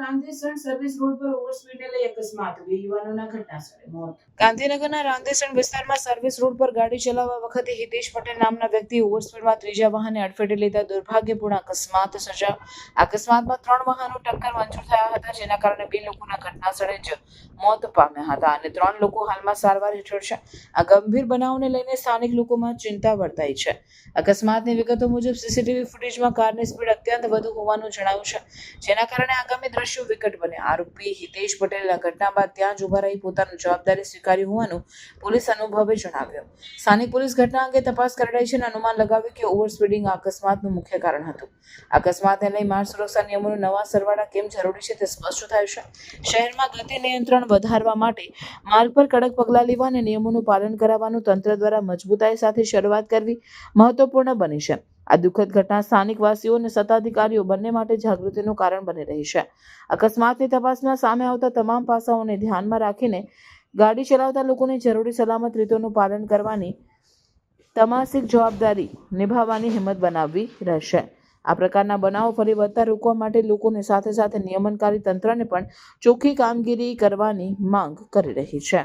Randesan service road પર ઓવરસ્પીડને લઈ અકસ્માત, 2 યુવાનોના ઘટનાસ્થળે મોત. ગાંધીનગરના રાંદેસણ વિસ્તારમાં સર્વિસ રોડ પર ગાડી ચલાવવા વખતે હિતેશ પટેલ નામના વ્યક્તિ ઓવરસ્પીડમાં ત્રીજા વાહનને અડફેટે લેતા દુર્ભાગ્યપૂર્ણ અકસ્માત સર્જાયો. અકસ્માતમાં 3 વાહનો ટક્કર મંજૂર થયા હતા, જેના કારણે 2 લોકોના ઘટનાસ્થળે જ મોત પામ્યા હતા અને 3 લોકો હાલમાં સારવાર હેઠળ છે. આ ગંભીર બનાવને લઈને સ્થાનિક લોકોમાં ચિંતા વર્તાઈ છે. અકસ્માતની વિગતો મુજબ સીસીટીવી ફૂટેજમાં કારની સ્પીડ અત્યંત વધુ હોવાનું જણાયું છે, જેના કારણે આગામી દ્રશ્યો વિકટ બન્યા. આરોપી હિતેશ પટેલ આ ઘટના બાદ ત્યાં જ ઉભા રહી પોતાની જવાબદારી સ્વીકારી હોવાનું પોલીસ અનુભવે જણાવ્યું. સ્થાનિક પોલીસ ઘટના અંગે તપાસ કરી રહી છે અને અનુમાન લગાવ્યું કે ઓવરસ્પીડિંગ આ અકસ્માતનું મુખ્ય કારણ હતું. અકસ્માતને લઈ માર્ગ સુરક્ષા નિયમોનું નવા સરવાળા કેમ જરૂરી છે તે સ્પષ્ટ થયું છે. શહેરમાં ગતિ નિયંત્રણ વધારવા માટે માર્ગ પર કડક પગલાં લેવા અને નિયમોનું પાલન કરાવવાનું તંત્ર દ્વારા મજબૂતાઈ સાથે શરૂઆત કરવી મહત્વપૂર્ણ બની છે. આ દુઃખદ ઘટના સ્થાનિક વાસીઓ અને સત્તાધિકારીઓ બંને માટે જાગૃતિનું કારણ બની રહી છે. અકસ્માતની તપાસમાં સામે આવતા તમામ પાસાઓને ધ્યાનમાં રાખીને ગાડી ચલાવતા લોકોને જરૂરી સલામત રીતોનું પાલન કરવાની તમાસિક જવાબદારી નિભાવવાની હિંમત બનાવવી રહેશે. આ પ્રકારના બનાવો ફરી વધતા રોકવા માટે લોકોને સાથે સાથે નિયમનકારી તંત્રને પણ ચોખ્ખી કામગીરી કરવાની માંગ કરી રહી છે.